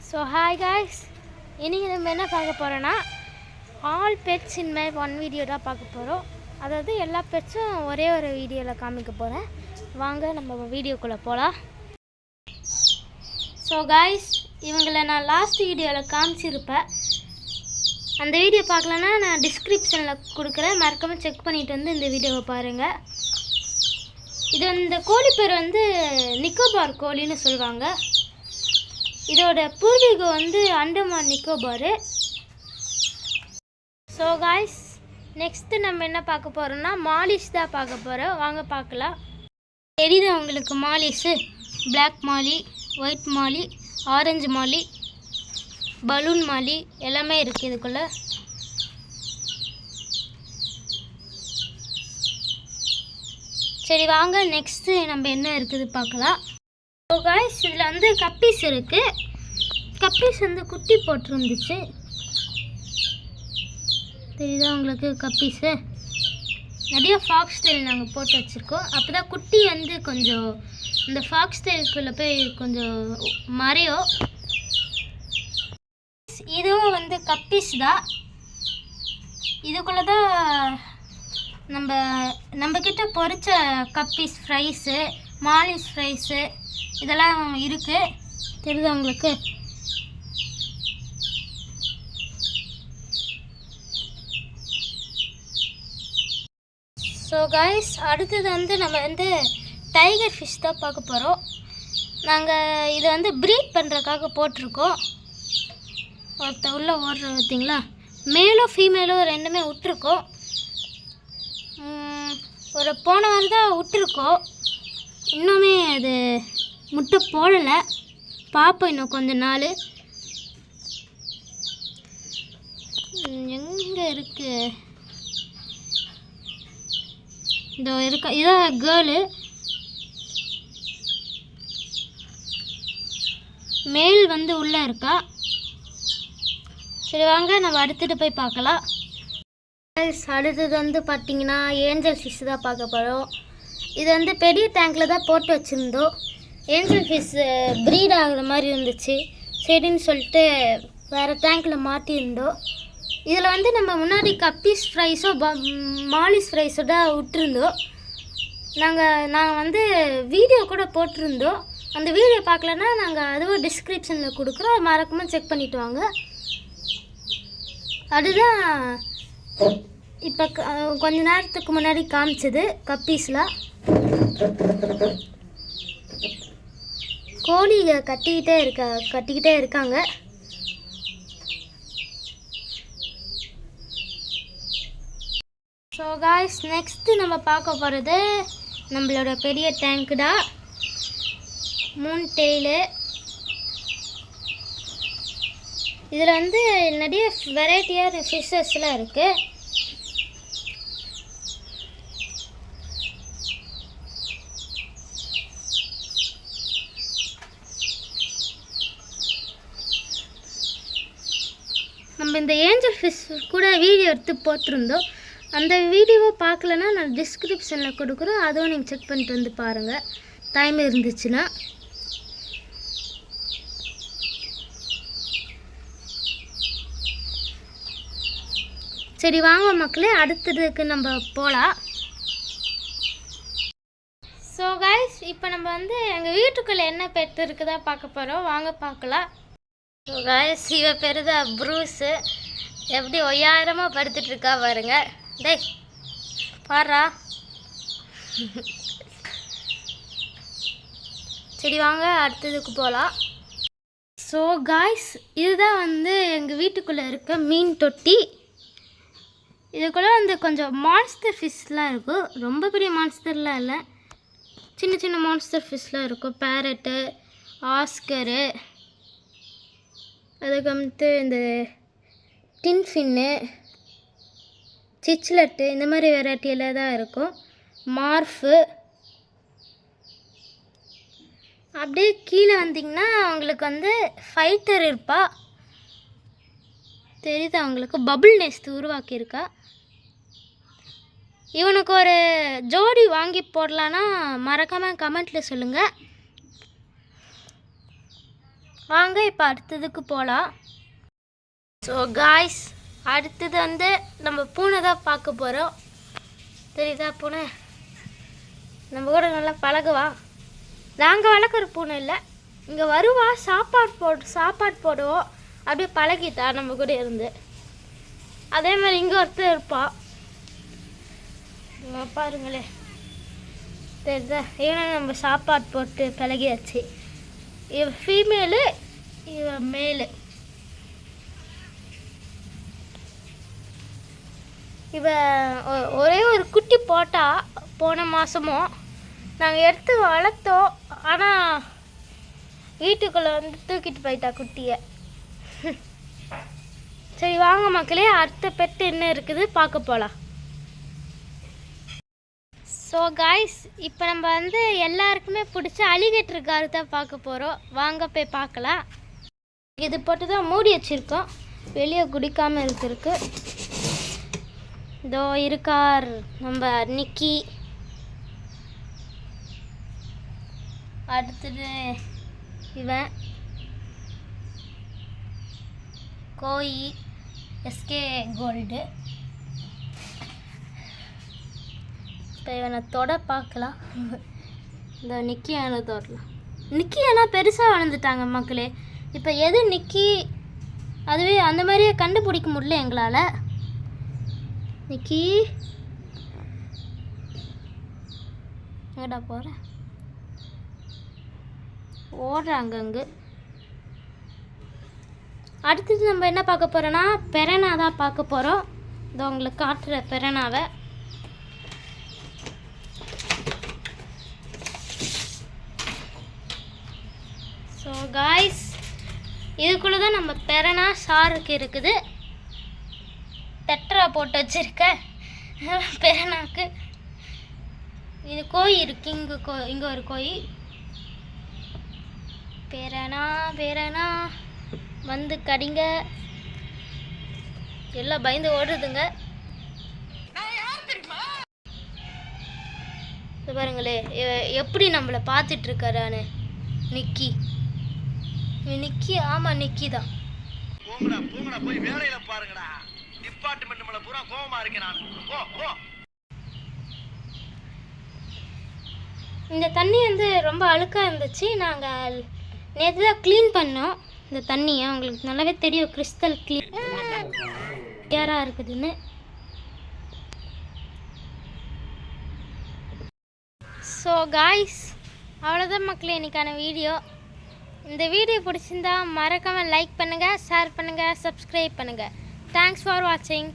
So hi guys, இன்றைக்கி நம்ம என்ன பார்க்க போகிறோன்னா all pets in my one video தான் பார்க்க போகிறோம். அதாவது எல்லா பெட்ஸும் ஒரே ஒரு வீடியோவில் காமிக்க போகிறேன். வாங்க நம்ம வீடியோக்குள்ளே போகலாம். ஸோ காய்ஸ், இவங்களை நான் லாஸ்ட் வீடியோவில் காமிச்சிருப்பேன். அந்த வீடியோ பார்க்கலன்னா நான் டிஸ்கிரிப்ஷனில் கொடுக்குறேன், மறக்காமல் செக் பண்ணிவிட்டு வந்து இந்த வீடியோவை பாருங்கள். இந்த கோழி பேர் வந்து நிக்கோபார் கோழின்னு சொல்லுவாங்க. இதோட பூர்வீகம் வந்து Andaman Nicobar. So guys, next நம்ம என்ன பார்க்க போகிறோம்னா மாலிஷ் தான் பார்க்க போகிறோம். வாங்க பார்க்கலாம். தெரியுது அவங்களுக்கு மாலிஷு, பிளாக் மாலி, ஒயிட் மாலி, ஆரஞ்சு மாலி, பலூன் மாலி எல்லாமே இருக்குது இதுக்குள்ளே. சரி வாங்க நெக்ஸ்ட்டு நம்ம என்ன இருக்குது பார்க்கலாம். ஸோ காய்ஸ், இதில் வந்து கப்பீஸ் இருக்குது. கப்பீஸ் வந்து குட்டி போட்டிருந்துச்சு. தெரியுதா உங்களுக்கு கப்பீஸு? நிறைய ஃபாக்ஸ் டெயில் நாங்கள் போட்டு வச்சுருக்கோம். அப்போ தான் குட்டி வந்து கொஞ்சம் இந்த ஃபாக்ஸ் டெயிலுக்குள்ளே போய் கொஞ்சம் மறையும். இதுவும் வந்து கப்பீஸ் தான். இதுக்குள்ளே தான் நம்மக்கிட்ட பொரிச்ச கப்பீஸ் ஃப்ரைஸு, மாலிஷ் ஃப்ரைஸு இதெல்லாம் இருக்குது. தெரியுதா உங்களுக்கு? ஸோ காய்ஸ், அடுத்தது வந்து நம்ம வந்து டைகர் ஃபிஷ் தான் பார்க்க போகிறோம். நாங்கள் இதை வந்து ப்ரீட் பண்ணுறதுக்காக போட்டிருக்கோம். உள்ளே ஓடுற பார்த்தீங்களா, மேலும் ஃபீமேலும் ரெண்டுமே விட்டுருக்கோம். ஒரு போன வாரம் தான் விட்டுருக்கோம். இன்னுமே அது முட்டை போடலை, பார்ப்போம் இன்னும் கொஞ்ச நாள். எங்கே இருக்குது? இதோ இருக்கா, இதான் கேர்ளு. மேல் வந்து உள்ளே இருக்கா. சரி வாங்க நம்ம அடுத்துட்டு போய் பார்க்கலாம். அடுத்தது வந்து பார்த்திங்கன்னா ஏஞ்சல் ஃபிஷ் தான் பார்க்க போகிறோம். இது வந்து பெரிய டேங்கில் தான் போட்டு வச்சுருந்தோம். ஏஞ்சல் ஃபிஷ் ப்ரீட் ஆகிற மாதிரி இருந்துச்சு. சரின்னு சொல்லிட்டு வேறு டேங்கில் மாற்றிருந்தோம். இதில் வந்து நம்ம முன்னாடி கப்பீஸ் ஃப்ரைஸோ மாலிஷ் ஃப்ரைஸோ தான் விட்டுருந்தோம். நாங்கள் வந்து வீடியோ கூட போட்டிருந்தோம். அந்த வீடியோ பார்க்கலன்னா நாங்கள் அதுவும் டிஸ்கிரிப்ஷனில் கொடுக்குறோம், மறக்காமல் செக் பண்ணிவிட்டு வாங்க. அதுதான் இப்போ கொஞ்ச நேரத்துக்கு முன்னாடி காமிச்சது கப்பீஸில். கோழியை கட்டிக்கிட்டே இருக்காங்க. ஸோ காய்ஸ், நெக்ஸ்ட்டு நம்ம பார்க்க போகிறது நம்மளோட பெரிய டேங்க்கு தான், மூன் டெயிலு. இதில் வந்து நிறைய வெரைட்டியான ஃபிஷ்ஷஸ்லாம் இருக்குது. நம்ம இந்த ஏஞ்சல் ஃபிஷ் கூட வீடியோ எடுத்து போட்டிருந்தோம். அந்த வீடியோவை பார்க்கலன்னா நான் டிஸ்கிரிப்ஷனில் கொடுக்குறோம், அதுவும் நீங்கள் செக் பண்ணிட்டு வந்து பாருங்கள் டைம் இருந்துச்சுன்னா. சரி வாங்க மக்களே, அடுத்ததுக்கு நம்ம போகலாம். ஸோ கைஸ், இப்போ நம்ம வந்து எங்கள் வீட்டுக்குள்ளே என்ன பெட் இருக்குதா பார்க்க போகிறோம். வாங்க பார்க்கலாம். ஸோ கைஸ், இவ பேர் தான் ப்ரூஸு. எப்படி ஒய்யாயிரமாக படுத்துட்ருக்கா பாருங்க. டேய் பாரா. சரி வாங்க அடுத்ததுக்கு போகலாம். ஸோ காய்ஸ், இதுதான் வந்து எங்கள் வீட்டுக்குள்ளே இருக்க மீன் தொட்டி. இதுக்குள்ளே வந்து கொஞ்சம் மான்ஸ்டர் ஃபிஷ்லாம் இருக்கும். ரொம்ப பெரிய மான்ஸ்டர்லாம் இல்லை, சின்ன சின்ன மான்ஸ்டர் ஃபிஷ்லாம் இருக்கும். பேரட்டு, ஆஸ்கரு, அதுக்கு வந்து இந்த டின்ஃபின்னு, சிச்லட்டு, இந்த மாதிரி வெரைட்டியில் தான் இருக்கும். மார்ஃபு. அப்படியே கீழே வந்திங்கன்னா அவங்களுக்கு வந்து ஃபைட்டர் இருப்பா. தெரியுது அவங்களுக்கு? பபுள் நெஸ்ட் உருவாக்கியிருக்கா. இவனுக்கு ஒரு ஜோடி வாங்கி போடலான்னா மறக்காமல் கமெண்ட்டில் சொல்லுங்கள். வாங்க இப்போ அடுத்ததுக்கு போகலாம். ஸோ காய்ஸ், அடுத்தது வந்து நம்ம பூனை தான் பார்க்க போகிறோம். தெரியுதா பூனை? நம்ம கூட நல்லா பழகுவா. நாங்கள் வளர்க்குற பூனை இல்லை, இங்கே வருவா, சாப்பாடு போடுவோம், அப்படியே பழகிட்டா நம்ம கூட இருந்து. அதே மாதிரி இங்கே ஒருத்தர் இருப்பான் பாருங்களே, தெரியுதா? ஏன்னா நம்ம சாப்பாடு போட்டு பழகியாச்சு. இவ ஃபீமேலு, இவ மேலு. இவ ஒரே ஒரு குட்டி போட்டா போன மாதமும். நாங்கள் எடுத்து வளர்த்தோம், ஆனால் வீட்டுக்குள்ளே வந்து தூக்கிட்டு போயிட்டா குட்டியை. சரி வாங்க மக்களே, அடுத்த பெட்டு என்ன இருக்குது பார்க்க போகலாம். ஸோ காய்ஸ், இப்போ நம்ம வந்து எல்லாருக்குமே பிடிச்ச அலிகேட்டர் கார் தான் பார்க்க போகிறோம். வாங்க போய் பார்க்கலாம். இது போட்டு தான் மூடி வச்சுருக்கோம், வெளியே குடிக்காமல் இருக்கிறதுக்கு. இதோ இருக்கார் நம்ம நிக்கி. அடுத்தது இவன் கோயி, எஸ்கே கோல்டு. இப்போ இவனை தொட பார்க்கலாம். இந்த நிக்கி அவனை தொடலாம். நிக்கி ஆனால் பெருசாக வளர்ந்துட்டாங்க மக்களே. இப்போ எது நிக்கி, அதுவே அந்த மாதிரியே கண்டுபிடிக்க முடியல எங்களால். நிக்கி எங்கடா போகிற? ஓடுறாங்க அங்கே. அடுத்தது நம்ம என்ன பார்க்க போகிறோன்னா பெரணா தான் பார்க்க போகிறோம். இதோ உங்களுக்கு காட்டுற பெரணாவை. ஸோ காய்ஸ், இதுக்குள்ளே தான் நம்ம பெரணா ஷாருக்கு இருக்குது. டெட்ரா போட்டு வச்சுருக்கேன் பெரணாக்கு. இது கோழி இருக்கு, இங்கே ஒரு கோழி. பெரணா வந்து கடிங்க. எல்லாம் பயந்து ஓடுதுங்க. பாருங்களே எப்படி நம்மளை பார்த்துட்டு இருக்காரான்னு. நிக்கி, ஆமாம் நிக்கி தான். போய் வேலையில பாருங்கடா. டிபார்ட்மெண்ட் நம்மள பூரா கோவமா இருக்கேன் நான். இந்த தண்ணி வந்து ரொம்ப அழுக்காக இருந்துச்சு. நாங்கள் நேற்று தான் க்ளீன் பண்ணோம் இந்த தண்ணியை. உங்களுக்கு நல்லாவே தெரியும், கிறிஸ்டல் கிளியராக இருக்குதுன்னு. ஸோ காய்ஸ், அவ்வளோதான் மக்களே இன்றைக்கான வீடியோ. இந்த வீடியோ பிடிச்சிருந்தா மறக்காமல் லைக் பண்ணுங்கள், ஷேர் பண்ணுங்கள், சப்ஸ்கிரைப் பண்ணுங்கள். தேங்க்ஸ் ஃபார் வாட்சிங்.